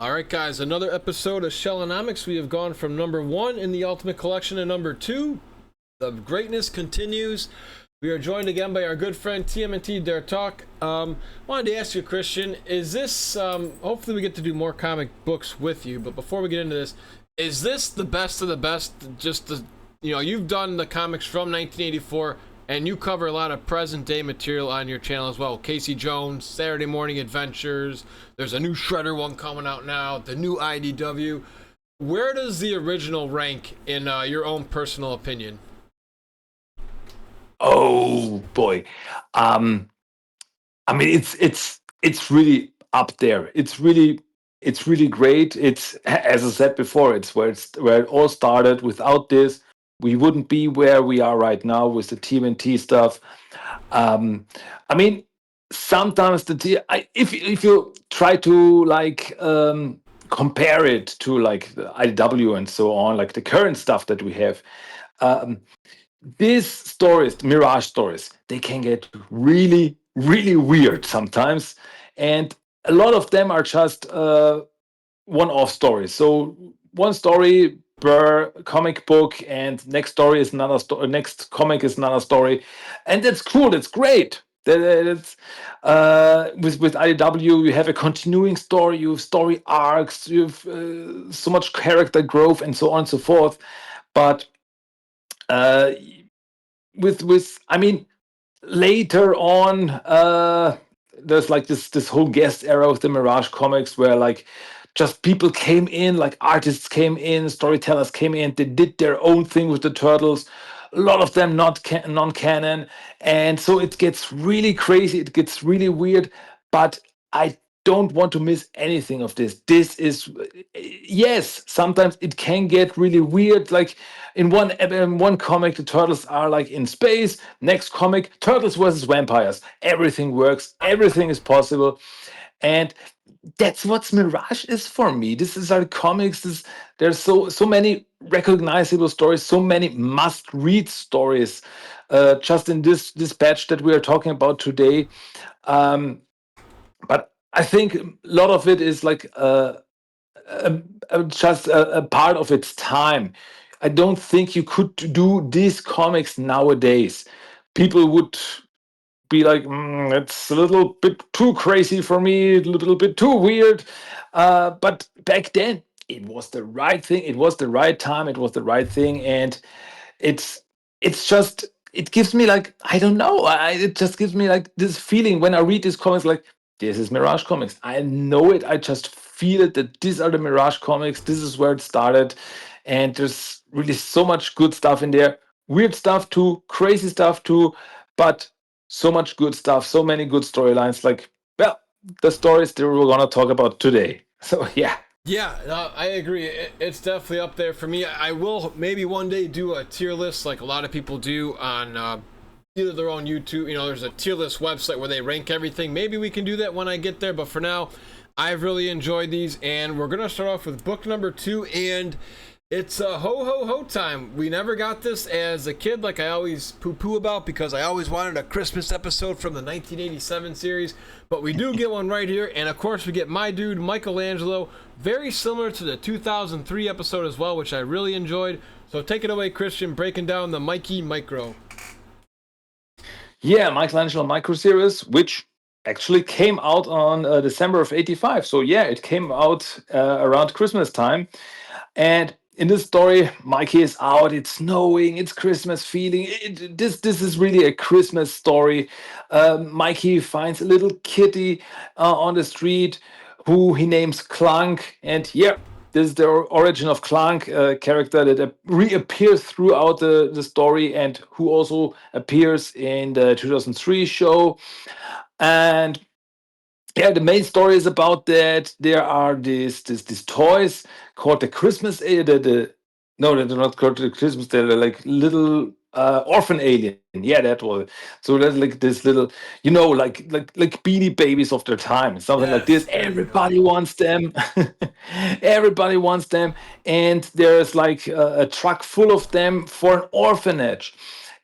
All right, guys, another episode of shellanomics. We have gone from number 1 in the Ultimate Collection to number 2. The greatness continues. We are joined again by our good friend TMNTDERTALK. Wanted to ask you, Christian, is this, hopefully we get to do more comic books with you, but before we get into this, is this the best of the best? Just the, you've done the comics from 1984, and you cover a lot of present day material on your channel as well. Casey Jones, Saturday Morning Adventures, there's a new Shredder one coming out now, the new IDW. Where does the original rank in your own personal opinion? Oh boy. Um, I mean it's really up there. It's really great. It's, as I said before, it's where it all started. Without this, we wouldn't be where we are right now with the TMNT stuff. Um, I mean, sometimes if you try to compare it to like the IDW and so on, like the current stuff that we have. Um, these stories, mirage stories, they can get really, really weird sometimes, and a lot of them are just one-off stories. So one story per comic book, and next story is another story. Next comic is another story, and that's cool. That's great. That's with IDW, you have a continuing story. You have story arcs. You have so much character growth, and so on and so forth. But uh, with I mean, later on, there's like this whole guest era of the Mirage comics where like just people came in, like artists came in, storytellers came in, they did their own thing with the turtles. A lot of them not non-canon, and so it gets really crazy. It gets really weird, but I don't want to miss anything of this. This is, yes, sometimes it can get really weird. Like in one comic, the turtles are like in space. Next comic, turtles versus vampires. Everything works. Everything is possible, and that's what Mirage is for me. This is our comics. There's so many recognizable stories, so many must-read stories. Just in this batch that we are talking about today, um, but I think a lot of it is like just a part of its time. I don't think you could do these comics nowadays. People would be like, it's a little bit too crazy for me, a little bit too weird. But back then, it was the right thing. It was the right time. It was the right thing, and it's it's just it gives me like, I don't know. It just gives me like this feeling when I read these comics. Like, this is Mirage Comics. I know it. I just feel it that these are the Mirage Comics. This is where it started, and there's really so much good stuff in there. Weird stuff too, crazy stuff too, but so much good stuff, so many good storylines. Like, well, the stories that we're gonna talk about today. So yeah. Yeah, no, I agree. It's definitely up there for me. I will maybe one day do a tier list like a lot of people do on either their own YouTube. There's a tier list website where they rank everything. Maybe we can do that when I get there. But for now, I've really enjoyed these, and we're gonna start off with book number 2, and it's a ho ho ho time. We never got this as a kid, like I always poo poo about, because I always wanted a Christmas episode from the 1987 series. But we do get one right here, and of course we get my dude Michelangelo, very similar to the 2003 episode as well, which I really enjoyed. So take it away, Christian, breaking down the Mikey Micro. Yeah, Michelangelo Micro Series, which actually came out on December of '85. So yeah, it came out around Christmas time. And in this story, Mikey is out. It's snowing. It's Christmas feeling. This is really a Christmas story. Mikey finds a little kitty on the street who he names Clunk, and yeah, this is the origin of Clunk, a character that reappears throughout the story, and who also appears in the 2003 show. And yeah, the main story is about that there are these toys called the Christmas the no, they're not called the Christmas, they're like little orphan alien. Yeah, that was it. So that's like this little, like beanie babies of their time, something like this. Yes, there you go. Everybody wants them. Everybody wants them, and there's like a truck full of them for an orphanage.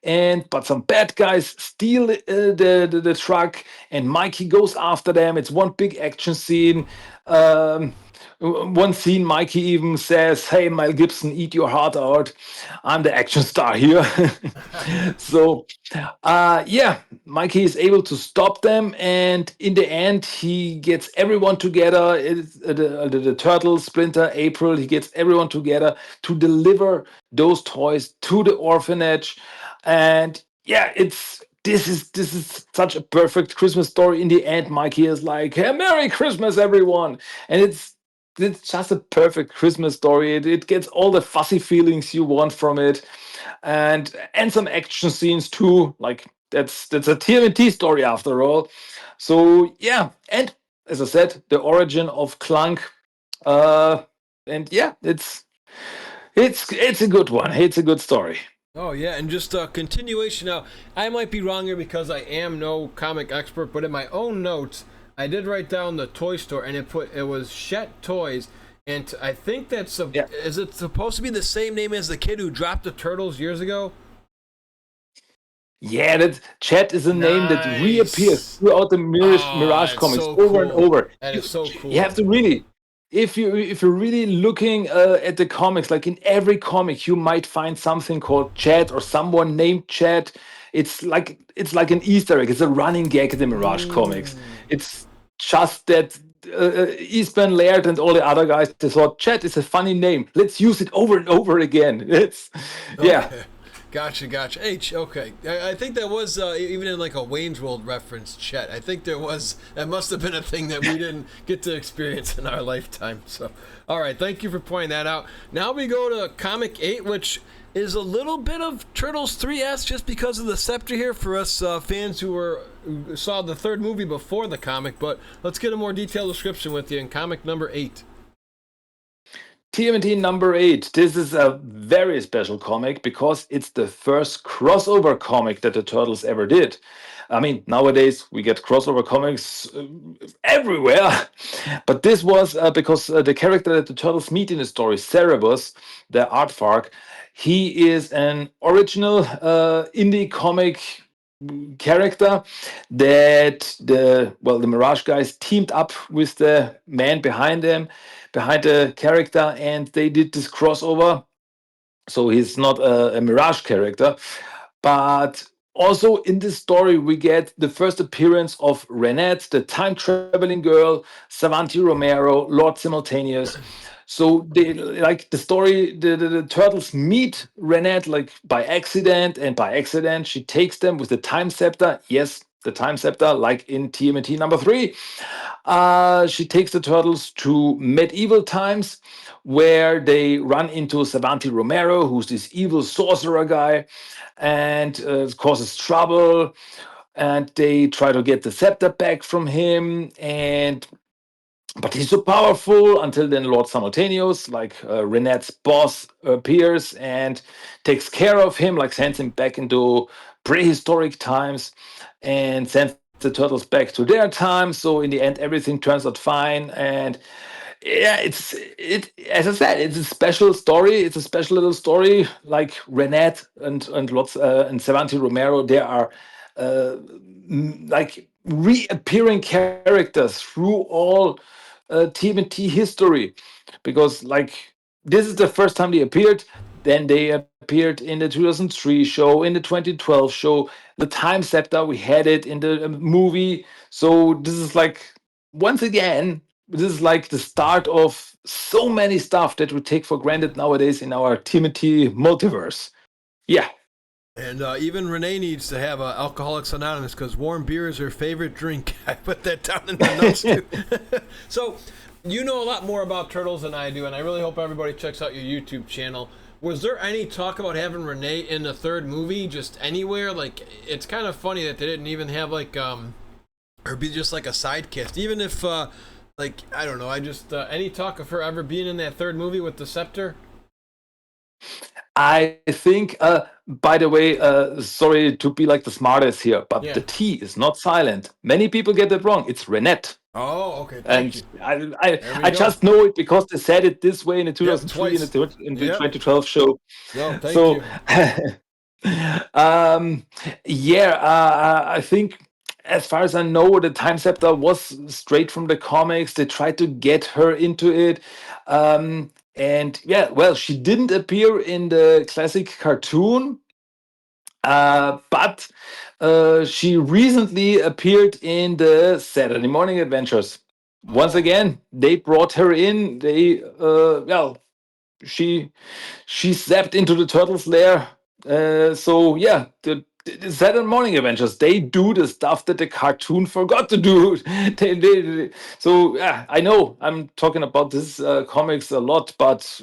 but some bad guys steal the truck, and Mikey goes after them. It's one big action scene. One scene, Mikey even says, "Hey, Mel Gibson, eat your heart out. I'm the action star here." So, yeah, Mikey is able to stop them, and in the end, he gets everyone together. The Turtles, Splinter, April. He gets everyone together to deliver those toys to the orphanage, and yeah, this is such a perfect Christmas story. In the end, Mikey is like, "Hey, Merry Christmas, everyone," and it's just a perfect Christmas story. It gets all the fuzzy feelings you want from it, and some action scenes too. Like that's a TMNT story after all. So yeah, and as I said, the origin of Clunk, uh, and yeah, it's a good one. It's a good story. Oh yeah, and just a continuation now. I might be wrong here because I am no comic expert, but in my own notes, I did write down the toy store, and it was Shet Toys, and I think that's Yeah. is it supposed to be the same name as the kid who dropped the turtles years ago? Yeah, that Chet is a name that reappears Nice. throughout the Oh, Mirage that's comics so over and cool. over. That is so You cool. have to really, if you're really looking at the comics, like in every comic, you might find something called Chet or someone named Chet. It's like an Easter egg. It's a running gag in the Mirage comics. Mm. It's just that Eastman Laird and all the other guys they thought Chet is a funny name. Let's use it over and over again. It's yeah. Okay. Gotcha. Okay. I think that was even in like a Wayne's World reference, Chet. I think that must have been a thing that we didn't get to experience in our lifetime. So, all right. Thank you for pointing that out. Now we go to Comic 8, which is a little bit of Turtles 3S just because of the scepter here for us fans who saw the third movie before the comic. But let's get a more detailed description with you in comic number 8. TMNT number 8. This is a very special comic because it's the first crossover comic that the Turtles ever did. I mean, nowadays we get crossover comics everywhere, but this was because the character that the Turtles meet in the story, Cerebus, the aardvark, he is an original indie comic character that the Mirage guys teamed up with the man behind the character, and they did this crossover. So he's not a Mirage character, but also in this story we get the first appearance of Renette, the time traveling girl, Savanti Romero, Lord Simultaneous. So they like the story. The turtles meet Renette like by accident, and by accident she takes them with the time scepter. Yes, the time scepter, like in TMNT number 3. She takes the turtles to medieval times where they run into Savanti Romero, who's this evil sorcerer guy, and causes trouble. And they try to get the scepter back from him, but he's so powerful until then Lord Simultaneous, like Renette's boss, appears and takes care of him, like sends him back into prehistoric times and sends the turtles back to their time. So in the end, everything turns out fine. And yeah, it as I said, it's a special story. It's a special little story. Like Renette and lots and Savanti Romero, they are like reappearing characters through all TMNT history, because like this is the first time they appeared. Then they appeared in the 2003 show, in the 2012 show, the Time Scepter. We had it in the movie. So this is like once again, this is like the start of so many stuff that we take for granted nowadays in our TMNT multiverse. Yeah. And even Renee needs to have Alcoholics Anonymous because warm beer is her favorite drink. I put that down in the notes too. So, you know a lot more about Turtles than I do, and I really hope everybody checks out your YouTube channel. Was there any talk about having Renee in the third movie, just anywhere? Like, it's kind of funny that they didn't even have like or be just like a side cast, even if like I don't know. I just any talk of her ever being in that third movie with the scepter? I think, by the way, sorry to be like the smartest here, but Yeah. the T is not silent. Many people get it wrong. It's Renette. Oh, okay. Thank And you. I, I, There we I go. just know it because they said it this way in the Yep, 2003 and twice. in the Yep. 2012 show. No, thank So you. um, yeah, I think, as far as I know, the Time Scepter was straight from the comics. They tried to get her into it. And yeah, well, she didn't appear in the classic cartoon, but she recently appeared in the Saturday Morning Adventures. Once Oh, again, they brought her in. Well, she she zapped into the turtles lair. So yeah, the Saturday Morning Adventures, they do the stuff that the cartoon forgot to do. So yeah, I know I'm talking about this comics a lot, but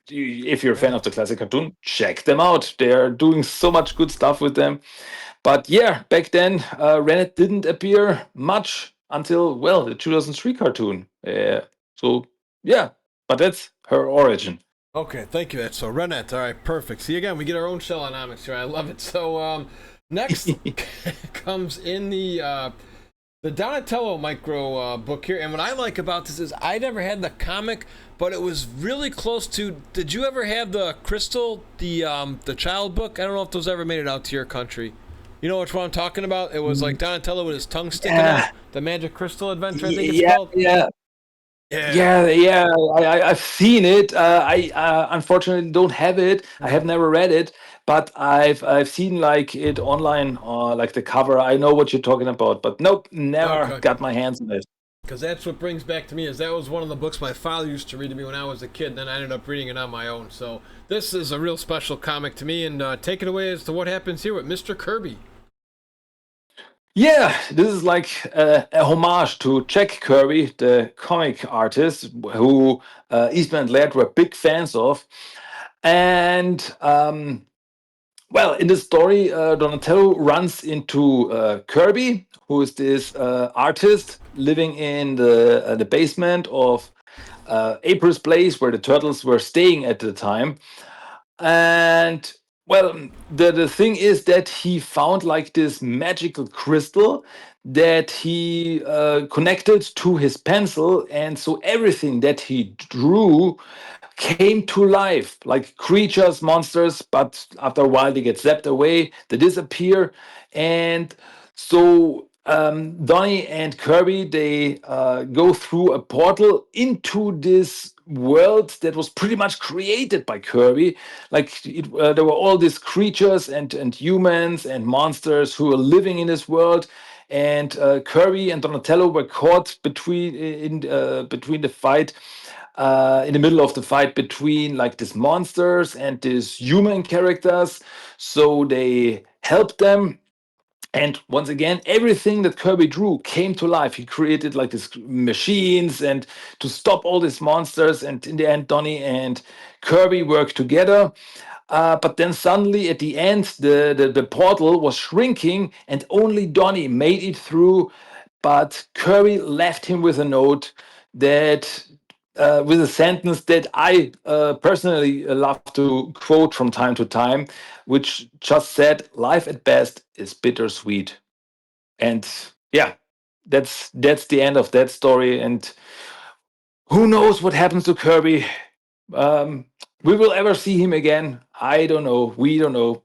if you're a fan yeah. of the classic cartoon, check them out. They're doing so much good stuff with them. But yeah, back then, Renet didn't appear much until, well, the 2003 cartoon. So yeah, but that's her origin. Okay, thank you. That's so Renet. All right, perfect. See again, we get our own shellanomics here. I love it. So next comes in the Donatello micro book here, and what I like about this is I never had the comic, but it was really close to. Did you ever have the Crystal, the child book? I don't know if those ever made it out to your country. You know which one I'm talking about? It was like Donatello with his tongue sticking out. Yeah, The Magic Crystal Adventure, I think it's yeah, called. yeah, Yeah. yeah. I've seen it. I unfortunately don't have it. I have Mhm. never read it, but I've seen like it online, like the cover. I know what you're talking about, but nope, never Okay. got my hands on it. Because that's what brings back to me is that was one of the books my father used to read to me when I was a kid. And then I ended up reading it on my own. So this is a real special comic to me. And take it away as to what happens here with Mr. Kirby. Yeah, this is like a homage to Jack Kirby, the comic artist who Eastman and Laird were big fans of. And well, in the story, Donatello runs into Kirby, who is this artist living in the basement of April's place, where the turtles were staying at the time. And well, the thing is that he found like this magical crystal that he connected to his pencil, and so everything that he drew came to life, like creatures, monsters, but after a while they get zapped away, they disappear. And so Donnie and Kirby, they go through a portal into this world that was pretty much created by Kirby. There were all these creatures and humans and monsters who were living in this world. And Kirby and Donatello were caught between the fight, in the middle of the fight between like these monsters and these human characters. So they helped them. And once again, everything that Kirby drew came to life. He created like these machines and to stop all these monsters. And in the end, Donnie and Kirby worked together. But then suddenly at the end, the portal was shrinking and only Donnie made it through. But Kirby left him with a note that, with a sentence that I personally love to quote from time to time, which just said, "Life at best is bittersweet." And yeah, that's the end of that story. And who knows what happens to Kirby? Um, we will ever see him again? I don't know. We don't know.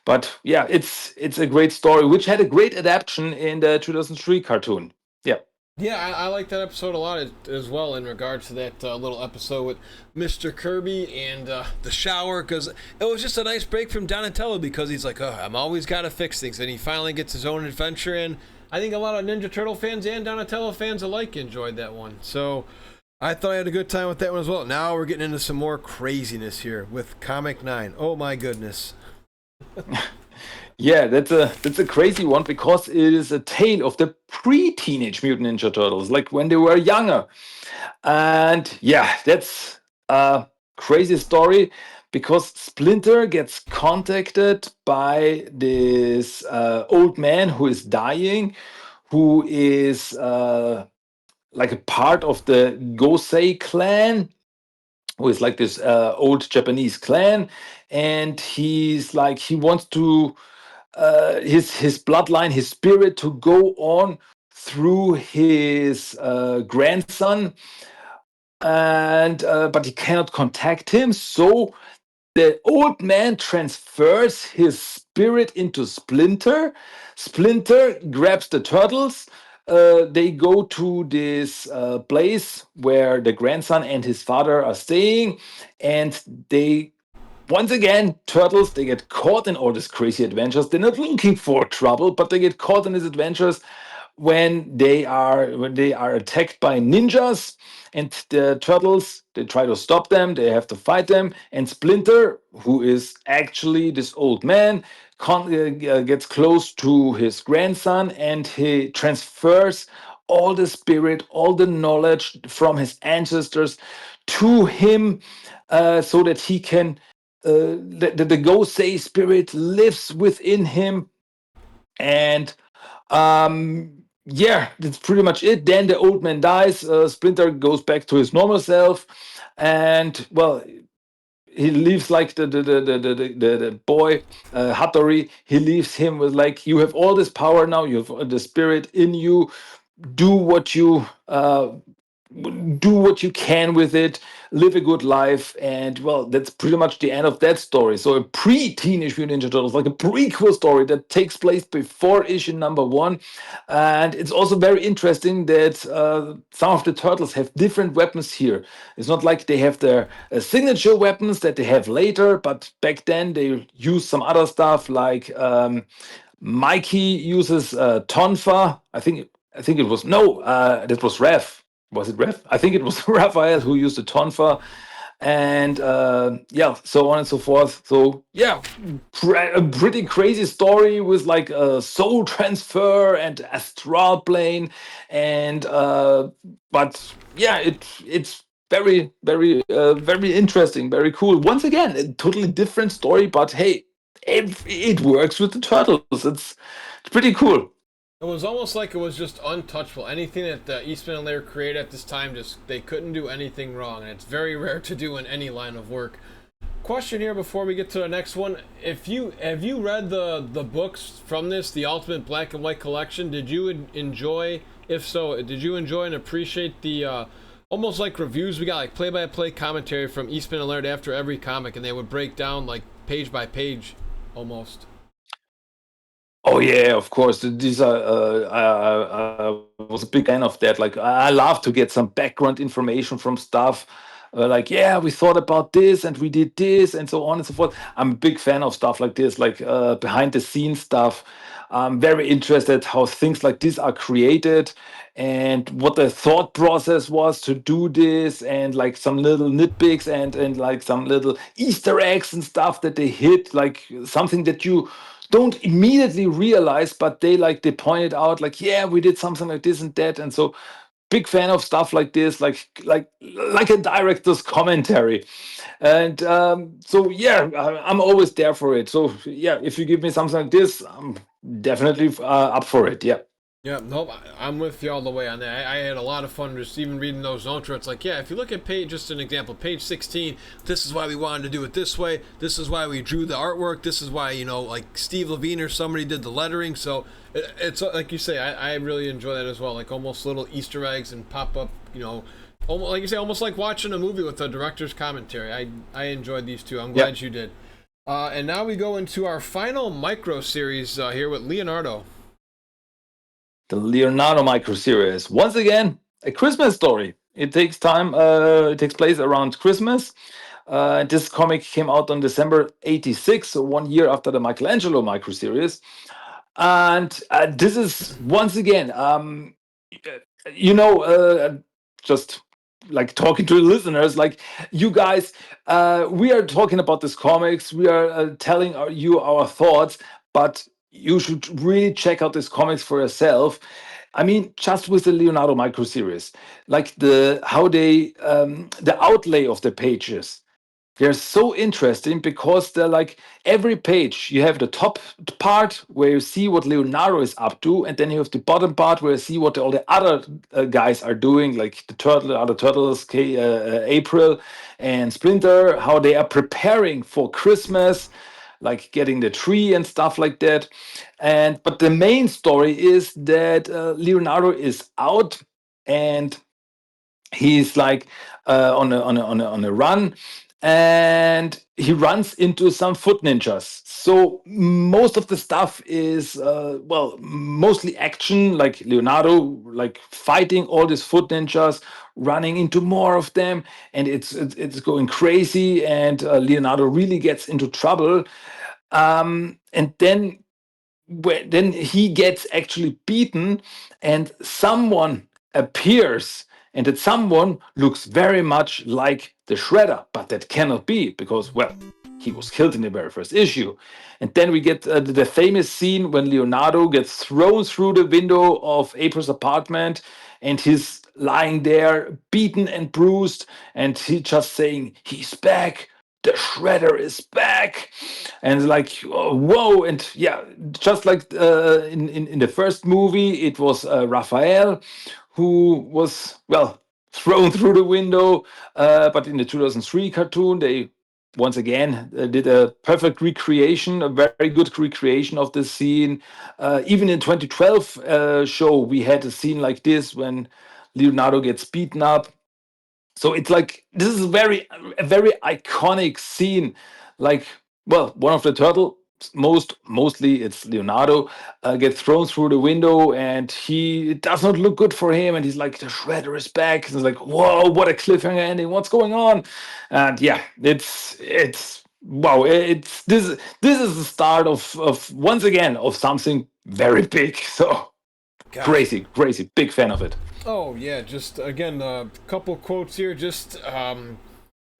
But yeah, it's a great story, which had a great adaptation in the 2003 cartoon. Yeah. Yeah, I like that episode a lot as well in regards to that little episode with Mr. Kirby and the shower because it was just a nice break from Donatello because he's like, oh, I'm always got to fix things. And he finally gets his own adventure. And I think a lot of Ninja Turtle fans and Donatello fans alike enjoyed that one. So I thought I had a good time with that one as well. Now we're getting into some more craziness here with Comic 9. Oh my goodness. Yeah, that's a crazy one because it is a tale of the pre-Teenage Mutant Ninja Turtles, like when they were younger. And yeah, that's a crazy story because Splinter gets contacted by this old man who is dying, who is like a part of the Gosei clan, who is like this old Japanese clan. And he's like, he wants to his bloodline, his spirit to go on through his grandson, and but he cannot contact him. So the old man transfers his spirit into Splinter. Splinter grabs the turtles. They go to this place where the grandson and his father are staying, and they once again, turtles, they get caught in all these crazy adventures. They're not looking for trouble, but they get caught in these adventures when they are attacked by ninjas, and the turtles, they try to stop them, they have to fight them, and Splinter, who is actually this old man, gets close to his grandson, and he transfers all the spirit, all the knowledge from his ancestors to him, so that he can the Gosei spirit lives within him. And yeah, that's pretty much it. Then the old man dies. Splinter goes back to his normal self, and well, he leaves like the boy Hattori. He leaves him with like, you have all this power now. You have the spirit in you. Do what you can with it, live a good life. And well, that's pretty much the end of that story. So a pre-Teenage Mutant Ninja Turtles, like a prequel story that takes place before issue number one. And it's also very interesting that some of the turtles have different weapons here. It's not like they have their signature weapons that they have later, but back then they used some other stuff, like Mikey uses Tonfa. I think it was no, that was Ref. Was it Ref? I think it was Raphael who used the Tonfa, and yeah, so on and so forth. So yeah, a pretty crazy story with like a soul transfer and astral plane, and but yeah, it's very interesting, very cool. Once again, a totally different story, but hey, it works with the turtles. It's pretty cool. It was almost like it was just untouchable. Anything that Eastman and Laird created at this time, just they couldn't do anything wrong, and it's very rare to do in any line of work. Question here before we get to the next one: If you have you read the books from this, the Ultimate Black and White Collection? Did you enjoy? If so, did you enjoy and appreciate the almost like reviews we got, like play-by-play commentary from Eastman and Laird after every comic, and they would break down like page by page, almost. Oh yeah, of course. These are. I was a big fan of that. Like I love to get some background information from stuff. Like yeah, we thought about this and we did this and so on and so forth. I'm a big fan of stuff like this, like behind the scenes stuff. I'm very interested how things like this are created and what the thought process was to do this, and like some little nitpicks and like some little Easter eggs and stuff that they hit, like something that you don't immediately realize, but they pointed out like, yeah, we did something like this and that. And so big fan of stuff like this, like a director's commentary. And so yeah, I'm always there for it. So yeah, if you give me something like this, I'm definitely up for it. Yeah. Yeah, nope, I'm with you all the way on that. I had a lot of fun just even reading those notes where it's like, yeah, if you look at page, just an example, page 16, this is why we wanted to do it this way. This is why we drew the artwork. This is why, like Steve Levine or somebody did the lettering. So it's like you say, I really enjoy that as well. Like almost little Easter eggs and pop up, almost, like you say, almost like watching a movie with a director's commentary. I enjoyed these two. I'm glad you did. And now we go into our final micro series here with Leonardo. The Leonardo micro series. Once again, a Christmas story. It takes time. It takes place around Christmas. This comic came out on December '86, so 1 year after the Michelangelo micro series. And this is once again, you know, just like talking to the listeners, like you guys, we are talking about this comics. We are telling you our thoughts, but you should really check out this comics for yourself. I mean, just with the Leonardo micro series, like the outlay of the pages, they're so interesting because they're like every page you have the top part where you see what Leonardo is up to, and then you have the bottom part where you see what all the other guys are doing, like other turtles, April and Splinter, how they are preparing for Christmas, like getting the tree and stuff like that. And but the main story is that Leonardo is out, and he's like on a run, and he runs into some foot ninjas. So most of the stuff is mostly action, like Leonardo, like fighting all these foot ninjas, running into more of them, and it's going crazy. And Leonardo really gets into trouble. And then he gets actually beaten, and someone appears, and that someone looks very much like the Shredder, but that cannot be because, well, he was killed in the very first issue. And then we get the famous scene when Leonardo gets thrown through the window of April's apartment, and he's lying there beaten and bruised, and he just saying, he's back, the Shredder is back. And like, oh, whoa. And yeah, just like in the first movie, it was Raphael who was, well, thrown through the window. But in the 2003 cartoon, they once again did a perfect recreation, a very good recreation of the scene. Even in 2012 show, we had a scene like this when Leonardo gets beaten up. So it's like this is a very iconic scene. Like, well, one of the turtle, mostly it's Leonardo, gets thrown through the window, and he it does not look good for him. And he's like, the Shredder is back. And it's like, whoa, what a cliffhanger ending! What's going on? And yeah, it's wow. It's this is the start of once again of something very big. So Gosh. crazy, big fan of it. Oh yeah, just again a couple quotes here. Just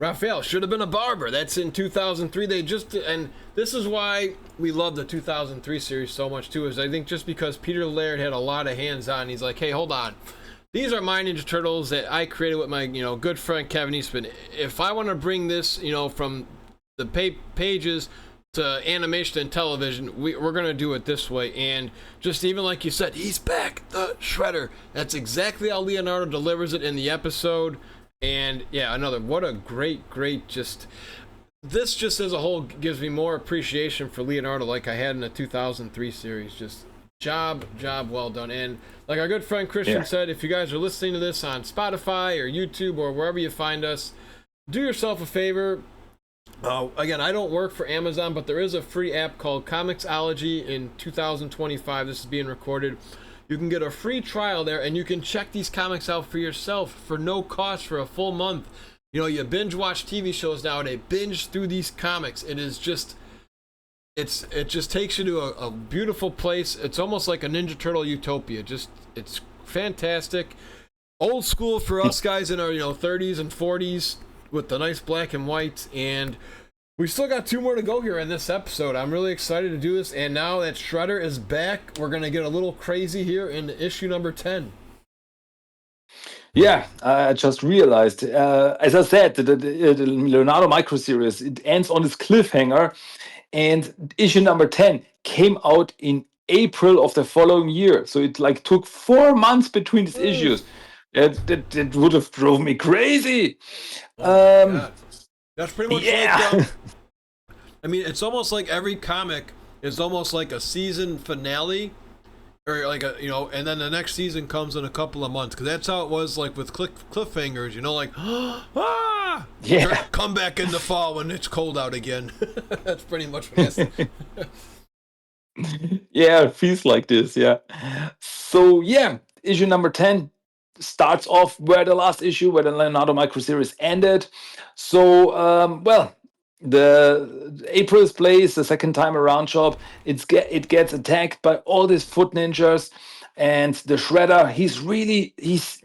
Raphael should have been a barber. That's in 2003. They just and this is why we love the 2003 series so much too. Is I think just because Peter Laird had a lot of hands on. He's like, hey, hold on. These are my Ninja Turtles that I created with my good friend Kevin Eastman. If I want to bring this from the pages to animation and television, we're gonna do it this way. And just even like you said, he's back, the Shredder. That's exactly how Leonardo delivers it in the episode. And yeah, what a great just this just as a whole gives me more appreciation for Leonardo like I had in the 2003 series. Just job well done. And like our good friend Christian said, if you guys are listening to this on Spotify or YouTube or wherever you find us, do yourself a favor. Again, I don't work for Amazon, but there is a free app called Comixology in 2025. This is being recorded. You can get a free trial there, and you can check these comics out for yourself for no cost for a full month. You binge watch TV shows nowadays, binge through these comics. It just takes you to a beautiful place. It's almost like a Ninja Turtle utopia. It's fantastic. Old school for us guys in our 30s and 40s. With the nice black and white, and we still got 2 more to go here in this episode. I'm really excited to do this, and now that Shredder is back, we're gonna get a little crazy here in issue number 10. Yeah, I just realized, as I said, the Leonardo micro series, it ends on this cliffhanger, and issue number 10 came out in April of the following year. So it like took 4 months between these issues. That would have drove me crazy. Oh my God. That's pretty much yeah. I mean, it's almost like every comic is almost like a season finale, or like and then the next season comes in a couple of months, because that's how it was like with cliffhangers. Like, yeah, come back in the fall when it's cold out again. That's pretty much what it is. Yeah, it feels like this. Yeah. So yeah, issue number 10 starts off where the last issue, where the Leonardo micro series ended. So the April's place, the second time around shop, it gets attacked by all these foot ninjas, and the Shredder, he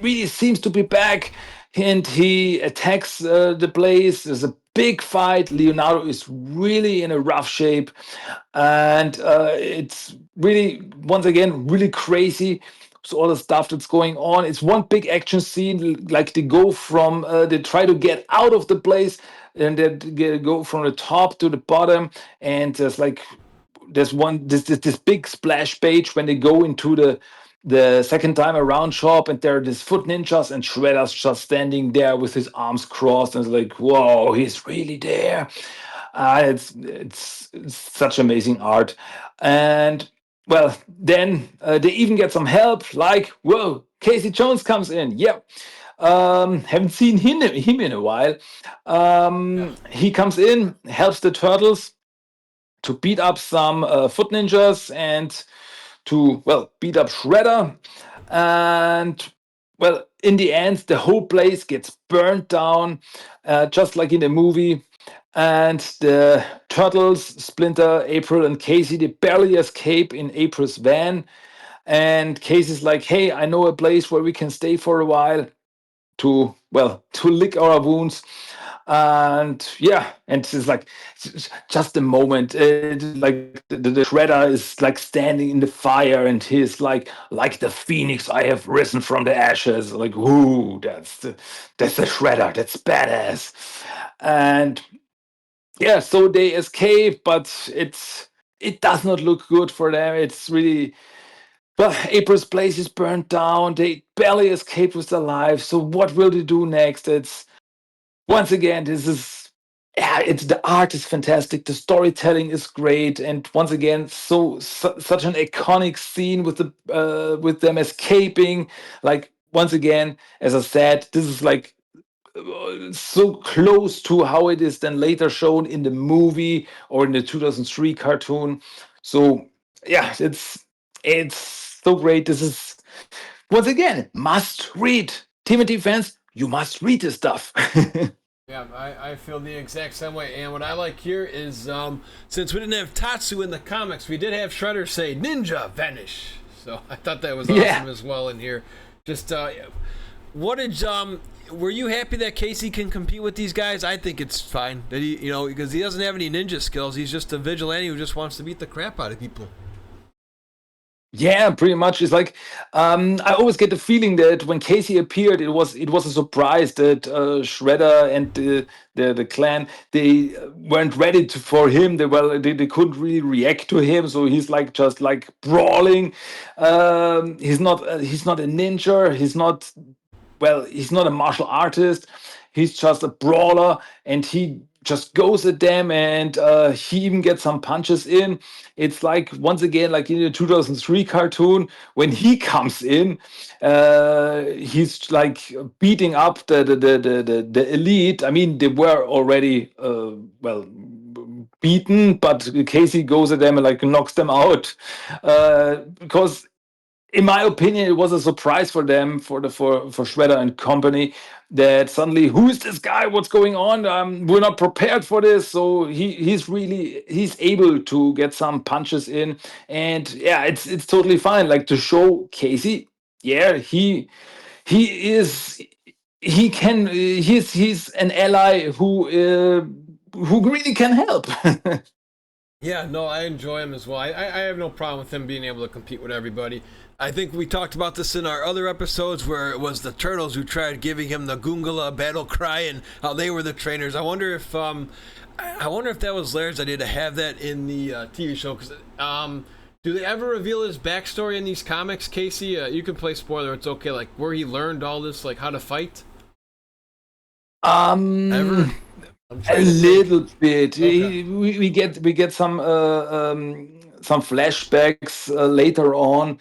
really seems to be back, and he attacks the place. There's a big fight. Leonardo is really in a rough shape, and it's really, once again, really crazy. So all the stuff that's going on, it's one big action scene. Like they go from they try to get out of the place, and they go from the top to the bottom, and there's this big splash page when they go into the second time around shop, and there are these foot ninjas, and Shredder's just standing there with his arms crossed, and it's like, whoa, he's really there. It's such amazing art. And well, then they even get some help, like, whoa, Casey Jones comes in. Yep. Haven't seen him in a while. Yeah. He comes in, helps the turtles to beat up some foot ninjas and to, well, beat up Shredder. And, well, in the end, the whole place gets burnt down, just like in the movie. And the turtles, Splinter, April, and Casey, they barely escape in April's van. And Casey's like, hey, I know a place where we can stay for a while to, well, to lick our wounds. And yeah, and it's like just a moment, like the shredder is like standing in the fire, and he's like the phoenix, I have risen from the ashes. Like, ooh, that's the shredder, that's badass. And yeah, so they escape, but it does not look good for them. It's really, well, April's place is burned down. They barely escaped with their lives. So what will they do next? It's, once again, this is, yeah, it's, the art is fantastic, the storytelling is great, and once again, such an iconic scene with them escaping. Like, once again, as I said, this is like so close to how it is then later shown in the movie or in the 2003 cartoon. So yeah, it's so great. This is, once again, must read. TMNT fans, you must read this stuff. Yeah, I feel the exact same way. And what I like here is, since we didn't have Tatsu in the comics, we did have Shredder say "Ninja vanish." So I thought that was Yeah. awesome as well in here. Just what did were you happy that Casey can compete with these guys? I think it's fine that he, because he doesn't have any ninja skills. He's just a vigilante who just wants to beat the crap out of people. Yeah, pretty much. It's like, I always get the feeling that when Casey appeared, it was a surprise that Shredder and the clan, they weren't ready for him. They couldn't really react to him, so he's like just like brawling. He's not a ninja. He's not a martial artist. He's just a brawler, and he just goes at them, and he even gets some punches in. It's like, once again, like in the 2003 cartoon, when he comes in, he's like beating up the elite. I mean, they were already beaten, but Casey goes at them and like knocks them out, because in my opinion, it was a surprise for them, for Shredder and company, that suddenly, who is this guy? What's going on? We're not prepared for this. So he's able to get some punches in, and yeah, it's totally fine. Like, to show Casey, yeah, he is he can he's an ally who really can help. Yeah, no, I enjoy him as well. I have no problem with him being able to compete with everybody. I think we talked about this in our other episodes where it was the Turtles who tried giving him the Goongala battle cry and how they were the trainers. I wonder if that was Laird's idea to have that in the TV show. Because do they ever reveal his backstory in these comics, Casey? You can play spoiler; it's okay. Like where he learned all this, like how to fight. Ever? um I'm A trying to think. little bit. Okay. We get some flashbacks later on,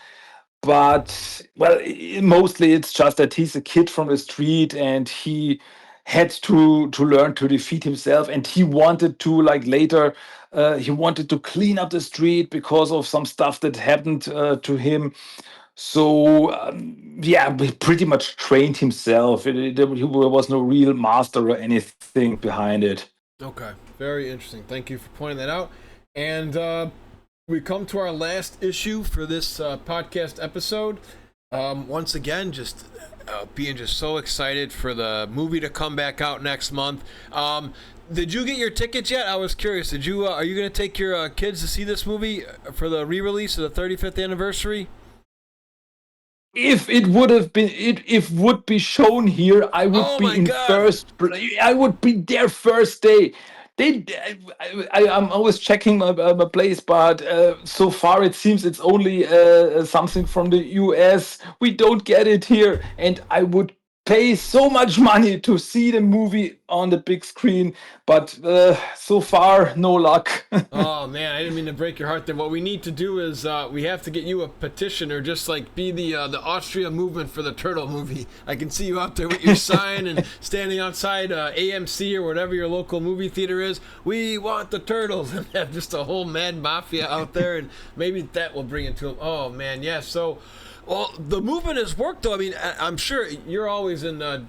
but, well, mostly it's just that he's a kid from the street, and he had to learn to defeat himself, and he wanted to, like, later, he wanted to clean up the street because of some stuff that happened to him. So, yeah, he pretty much trained himself. He was no real master or anything behind it. Okay, very interesting. Thank you for pointing that out. And we come to our last issue for this podcast episode. Once again, just being just so excited for the movie to come back out next month. Did you get your tickets yet? I was curious. Did you? Are you going to take your kids to see this movie for the re-release of the 35th anniversary? If it would have been, it if would be shown here, I would Oh be my in God! I would be there first day. I'm always checking my place, but so far it seems it's only something from the US. We don't get it here, and I would pay so much money to see the movie on the big screen, but so far, no luck. Oh man, I didn't mean to break your heart there. What we need to do is we have to get you a petition, or just like be the Austria movement for the Turtle movie. I can see you out there with your sign and standing outside AMC or whatever your local movie theater is. We want the Turtles, and have just a whole mad mafia out there, and maybe that will bring it to them. Oh man, yeah. So, well, the movement has worked though. I mean, I'm sure you're always in,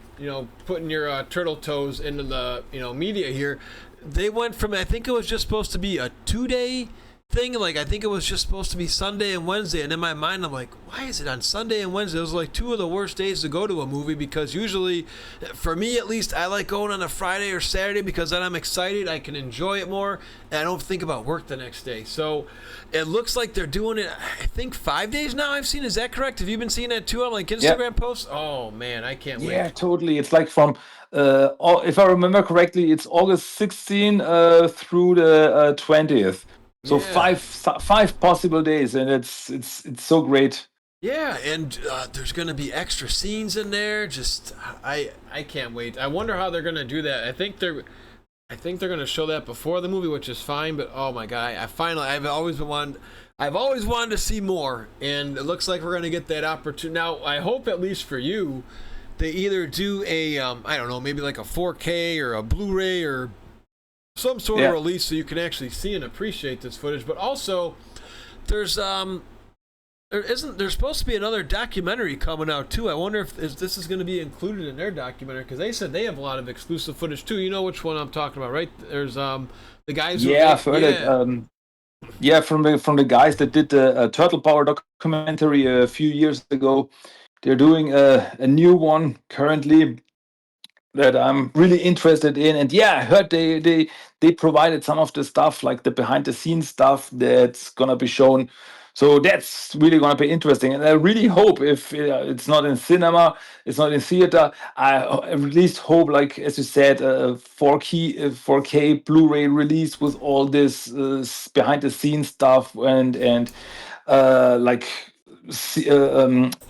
putting your turtle toes into the media here. They went from, I think it was just supposed to be a 2-day thing. Like, I think it was just supposed to be Sunday and Wednesday. And in my mind, I'm like, why is it on Sunday and Wednesday? It was like two of the worst days to go to a movie, because usually, for me at least, I like going on a Friday or Saturday because then I'm excited. I can enjoy it more, and I don't think about work the next day. So it looks like they're doing it, I think, 5 days now I've seen. Is that correct? Have you been seeing that too on like Instagram posts? Oh, man, I can't wait. Yeah, totally. It's like from, if I remember correctly, it's August 16 through the 20th. So Yeah. five possible days, and it's so great. Yeah, and there's going to be extra scenes in there. Just I can't wait. I wonder how they're going to do that. I think they're going to show that before the movie, which is fine. But oh my god, I've always wanted to see more, and it looks like we're going to get that opportunity. Now, I hope, at least for you, they either do a I don't know, maybe like a 4K or a Blu-ray or some sort of Yeah. release so you can actually see and appreciate this footage. But also, there's there's supposed to be another documentary coming out too. I wonder if this is going to be included in their documentary, because they said they have a lot of exclusive footage too. You know which one I'm talking about, right? There's the guys who Yeah, make, I've heard it. yeah. Yeah, from the guys that did the Turtle Power documentary a few years ago. They're doing a new one currently that I'm really interested in. And yeah, I heard they provided some of the stuff, like the behind the scenes stuff that's gonna be shown. So that's really gonna be interesting. And I really hope, if it's not in cinema, it's not in theater, I at least hope, like as you said, a 4K Blu-ray release with all this behind the scenes stuff, and like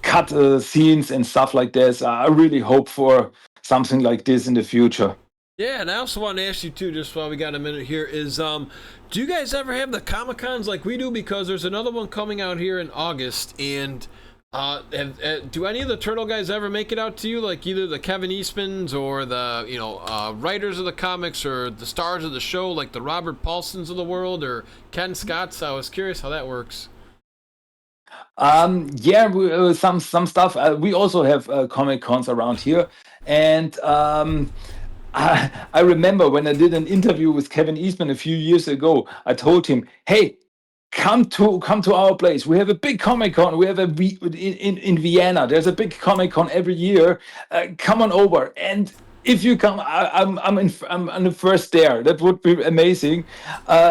cut scenes and stuff like this. I really hope for something like this in the future. Yeah, and I also want to ask you too, just while we got a minute here, is do you guys ever have the Comic Cons like we do? Because there's another one coming out here in August, and do any of the Turtle guys ever make it out to you? Like either the Kevin Eastmans or the writers of the comics, or the stars of the show, like the Robert Paulsons of the world, or Ken Scotts. I was curious how that works. Yeah, some stuff. We also have comic cons around here, and I remember when I did an interview with Kevin Eastman a few years ago. I told him, "Hey, come to our place. We have a big comic con. We have in Vienna. There's a big comic con every year. Come on over, and if you come, I'm on the first there. That would be amazing."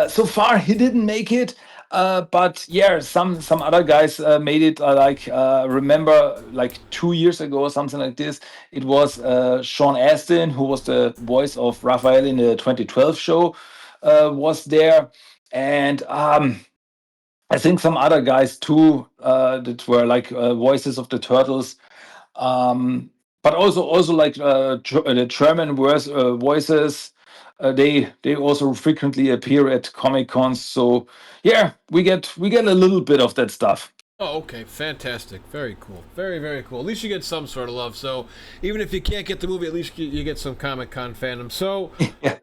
So far, he didn't make it. But yeah, some other guys made it. Remember, like 2 years ago or something like this. It was Sean Astin, who was the voice of Raphael in the 2012 show, was there, and I think some other guys too that were like voices of the Turtles, but also like the German voices. They also frequently appear at Comic Cons. So yeah, we get a little bit of that stuff. Oh, okay, fantastic, very cool, very very cool. At least you get some sort of love. So even if you can't get the movie, at least you get some Comic Con fandom. So Yeah.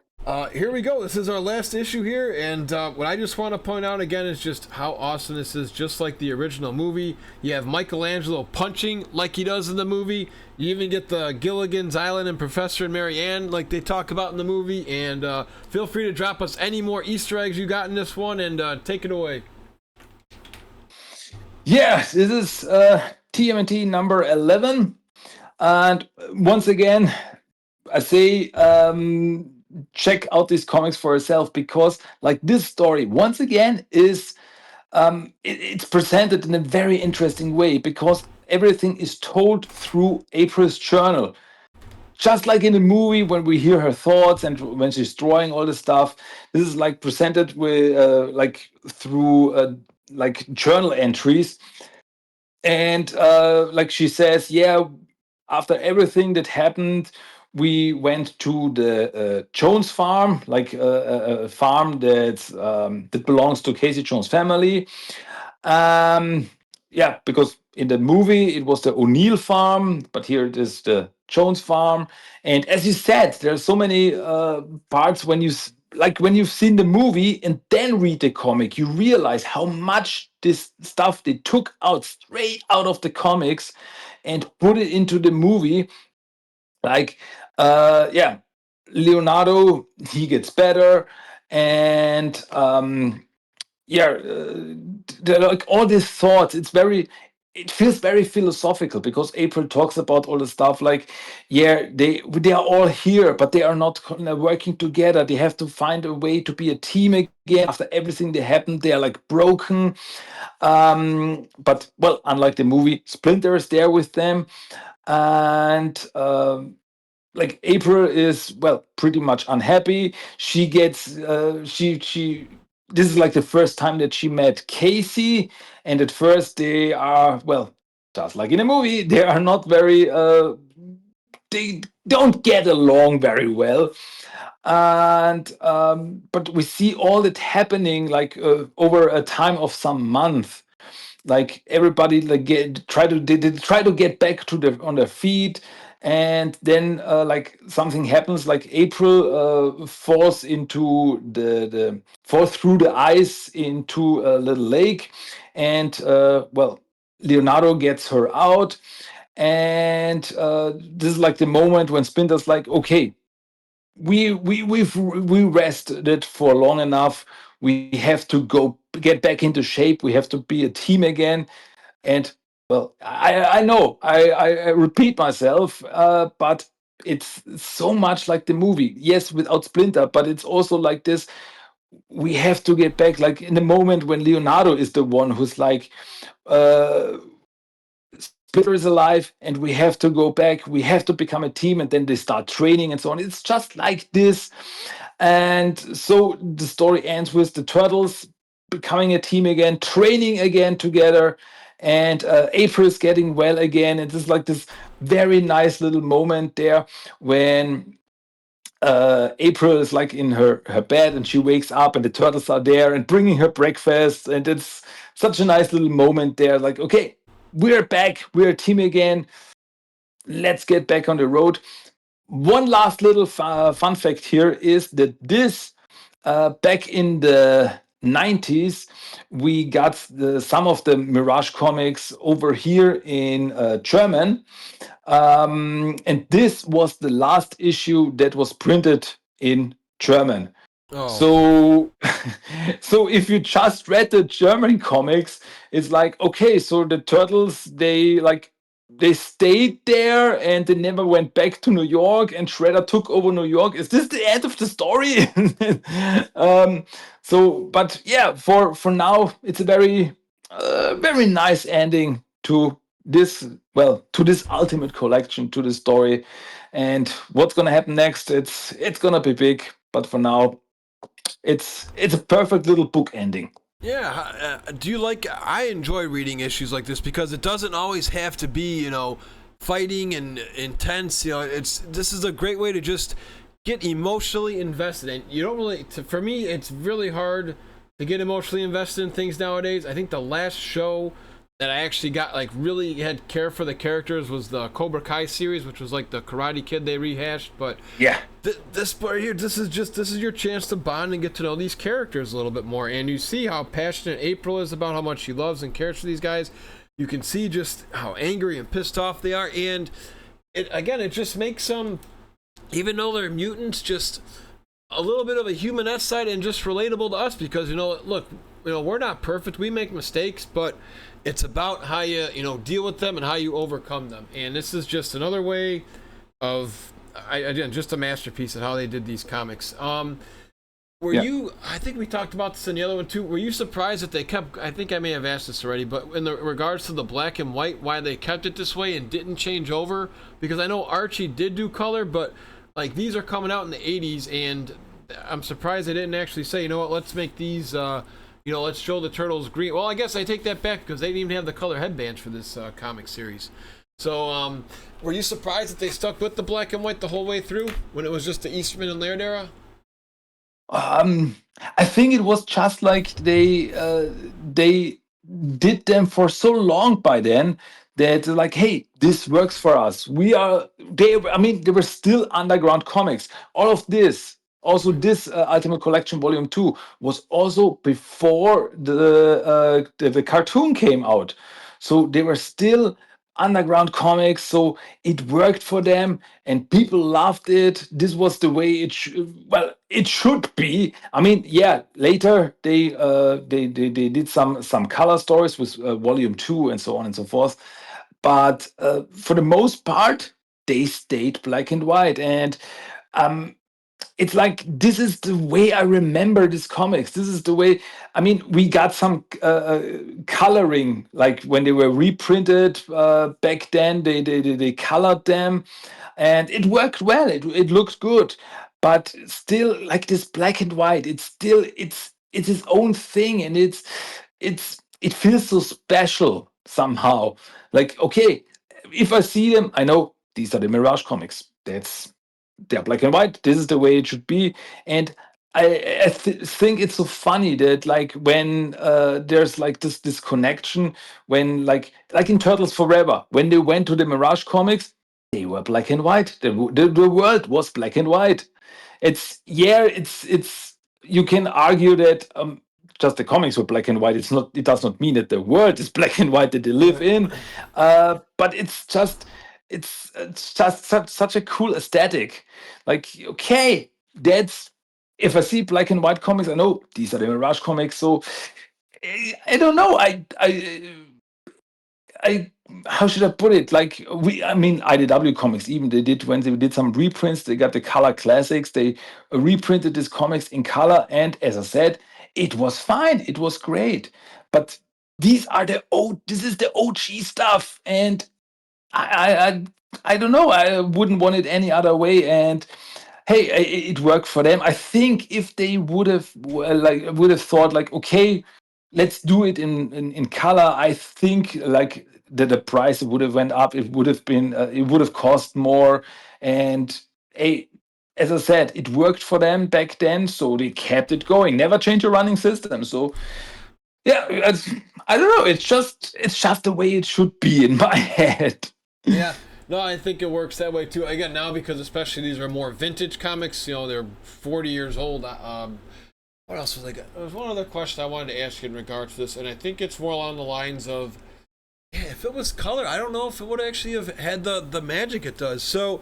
here we go. This is our last issue here, and what I just want to point out again is just how awesome this is. Just like the original movie, you have Michelangelo punching like he does in the movie. You even get the Gilligan's Island and Professor and Mary Ann like they talk about in the movie. And feel free to drop us any more Easter eggs you got in this one, and take it away. Yeah, this is TMNT number 11. And once again, I say check out these comics for yourself, because like this story once again is it's presented in a very interesting way, because everything is told through April's journal. Just like in the movie, when we hear her thoughts and when she's drawing all the stuff, this is like presented with like through like journal entries. And like she says, yeah, after everything that happened, we went to the Jones farm, like a farm that belongs to Casey Jones' family. Yeah, because in the movie it was the O'Neill farm, but here it is the Jones farm. And as you said, there are so many parts when like when you've seen the movie and then read the comic, you realize how much this stuff they took out straight out of the comics and put it into the movie. Like, yeah, Leonardo, he gets better, and yeah, like all these thoughts, it feels very philosophical because April talks about all the stuff like, yeah, they are all here, but they are not working together. They have to find a way to be a team again after everything that happened. They are like broken. But well, unlike the movie, Splinter is there with them, and like April is, well, pretty much unhappy. She gets she this is like the first time that she met Casey, and at first they are, well, just like in a movie, they are not very they don't get along very well. And but we see all that happening like over a time of some month. Like everybody like they try to get back to their on their feet, and then like something happens, like April falls into the falls through the ice into a little lake, and well, Leonardo gets her out, and this is like the moment when Splinter's like, okay, we rested for long enough. We have to go get back into shape. We have to be a team again. And well, I know I repeat myself, but it's so much like the movie. Yes, without Splinter, but it's also like this. We have to get back, like in the moment when Leonardo is the one who's like, uh, Splinter is alive, and we have to go back. We have to become a team, and then they start training and so on. It's just like this, and so the story ends with the turtles becoming a team again, training again together, and April is getting well again. It is like this very nice little moment there when April is like in her bed and she wakes up and the turtles are there and bringing her breakfast, and it's such a nice little moment there. Like, okay, we're back, we're a team again. Let's get back on the road. One last little fun fact here is that this back in the 90s, we got some of the Mirage comics over here in German. And this was the last issue that was printed in German. Oh, So, so if you just read the German comics, it's like, okay, so the turtles, they stayed there and they never went back to New York, and Shredder took over New York. Is this the end of the story? um, so, but yeah, for now, it's a very nice ending to this, well, to this ultimate collection, to the story. And what's gonna happen next? It's gonna be big, but for now, it's a perfect little book ending. yeah. Do you like? I enjoy reading issues like this because it doesn't always have to be, fighting and intense. This is a great way to just get emotionally invested. And you don't really, for me, it's really hard to get emotionally invested in things nowadays. I think the last show that I actually got like really had care for the characters was the Cobra Kai series, which was like the Karate Kid they rehashed. But Yeah. this part here, this is your chance to bond and get to know these characters a little bit more, and you see how passionate April is about how much she loves and cares for these guys. You can see just how angry and pissed off they are, and it just makes them, even though they're mutants, just a little bit of a human side and just relatable to us because look, we're not perfect, we make mistakes, but it's about how you deal with them and how you overcome them. And this is just another way of again, just a masterpiece of how they did these comics. Were Yeah. you, I think we talked about this in the other one too, were you surprised that they kept, I think I may have asked this already, but in the regards to the black and white, why they kept it this way and didn't change over? Because I know Archie did do color, but like these are coming out in the 80s, and I'm surprised they didn't actually say, let's make these let's show the turtles green. Well, I guess I take that back because they didn't even have the color headbands for this comic series. So, were you surprised that they stuck with the black and white the whole way through when it was just the Eastman and Laird era? Um, I think it was just like they did them for so long by then that like, hey, this works for us. We are they. I mean, they were still underground comics. All of this, also this Ultimate Collection Volume 2 was also before the cartoon came out, so they were still underground comics. So it worked for them and people loved it. This was the way well, it should be. I mean, yeah, later they did some color stories with volume 2 and so on and so forth, but for the most part they stayed black and white. And um it's like this is the way I remember these comics. This is the way. I mean, we got some coloring, like when they were reprinted back then. They colored them, and it worked well. It looked good, but still, like this black and white, it's its own thing, and it feels so special somehow. Like, okay, if I see them, I know these are the Mirage comics. They're black and white. This is the way it should be. And I think it's so funny that like when there's like this connection when like in Turtles Forever, when they went to the Mirage comics, they were black and white. The world was black and white. It's yeah, it's you can argue that just the comics were black and white. It does not mean that the world is black and white that they live in. But it's just such a cool aesthetic. Like, okay, that's if I see black and white comics, I know these are the Mirage comics. So I don't know. I how should I put it? Like I mean, IDW Comics even they did when they did some reprints. They got the color classics. They reprinted these comics in color, and as I said, it was fine. It was great. But these are the old. This is the OG stuff, and I don't know. I wouldn't want it any other way. And hey, it worked for them. I think if they would have would have thought like, okay, let's do it in color. I think like the price would have went up. It would have been it would have cost more. And hey, as I said, it worked for them back then, so they kept it going. Never change a running system. So yeah, I don't know. It's just the way it should be in my head. Yeah. No, I think it works that way too. Again, now because especially these are more vintage comics, you know, they're 40 years old. What else was I got? There was one other question I wanted to ask you in regard to this, and I think it's more along the lines of, yeah, if it was color, I don't know if it would actually have had the magic it does. So,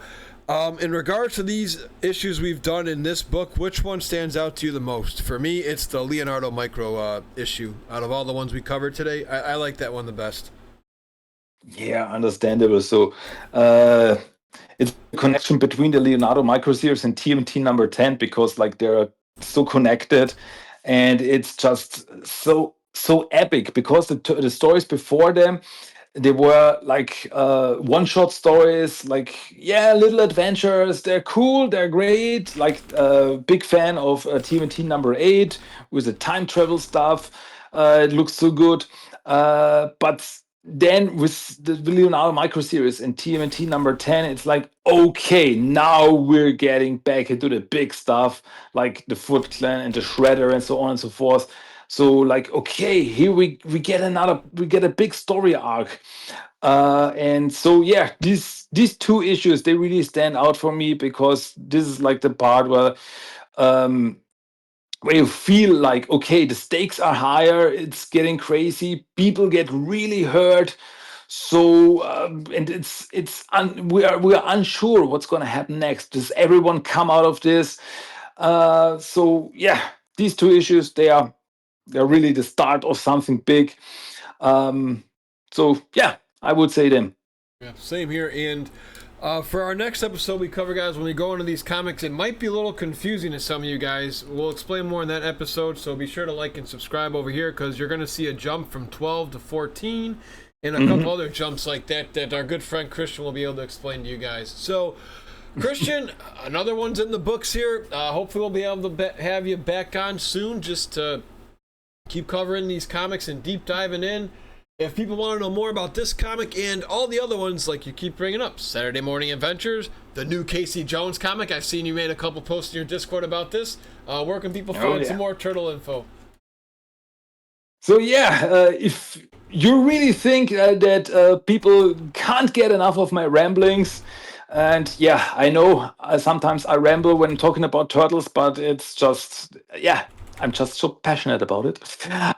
in regards to these issues we've done in this book, which one stands out to you the most? For me, it's the Leonardo Micro issue. Out of all the ones we covered today, I like that one the best. Yeah, understandable. So, it's a connection between the Leonardo Micro Series and TMT number 10 because like they're so connected, and it's just so epic because the stories before them they were like one shot stories, like yeah, little adventures. They're cool, they're great. Like big fan of TMT number 8 with the time travel stuff. It looks so good. But then with the Leonardo Micro Series and TMNT number 10, it's like, okay, now we're getting back into the big stuff, like the Foot Clan and the Shredder and so on and so forth. So like, okay, here we get a big story arc. And so yeah, these two issues they really stand out for me because this is like the part um where you feel like, okay, the stakes are higher, it's getting crazy, people get really hurt. So and we are unsure what's going to happen next. Does everyone come out of this? So yeah, these two issues they're really the start of something big. Um, so yeah, I would say them. Yeah, same here. And for our next episode, we cover, guys, when we go into these comics, it might be a little confusing to some of you guys. We'll explain more in that episode, so be sure to like and subscribe over here because you're going to see a jump from 12 to 14 and a couple other jumps like that that our good friend Christian will be able to explain to you guys. So, Christian, another one's in the books here. Hopefully, we'll be able to have you back on soon just to keep covering these comics and deep diving in. If people want to know more about this comic and all the other ones, like you keep bringing up, Saturday Morning Adventures, the new Casey Jones comic, I've seen you made a couple posts in your Discord about this. Where can people find some more turtle info? So if you really think that people can't get enough of my ramblings, and I know sometimes I ramble when talking about turtles, but it's just, I'm just so passionate about it.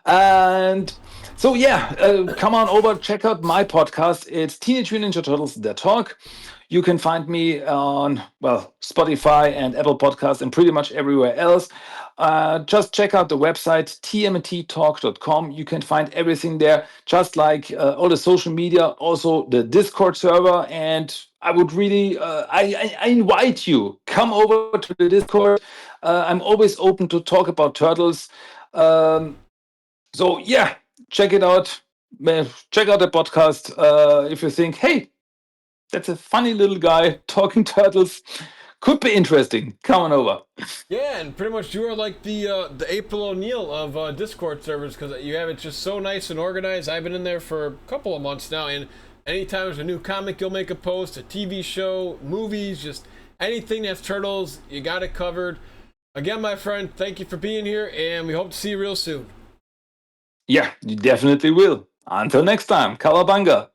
And so, come on over, check out my podcast. It's Teenage Mutant Ninja Turtles, The Talk. You can find me on, Spotify and Apple Podcasts and pretty much everywhere else. Just check out the website, TMNTTalk.com. You can find everything there, just like all the social media, also the Discord server. And I would really, I invite you, come over to the Discord. I'm always open to talk about turtles. Check it out. Check out the podcast. If you think, hey, that's a funny little guy talking turtles, could be interesting. Come on over. Yeah, and pretty much you are like the April O'Neil of Discord servers, because you have it just so nice and organized. I've been in there for a couple of months now, and anytime there's a new comic, you'll make a post, a TV show, movies, just anything that's turtles, you got it covered. Again, my friend, thank you for being here, and we hope to see you real soon. Yeah, you definitely will. Until next time, Kawabanga.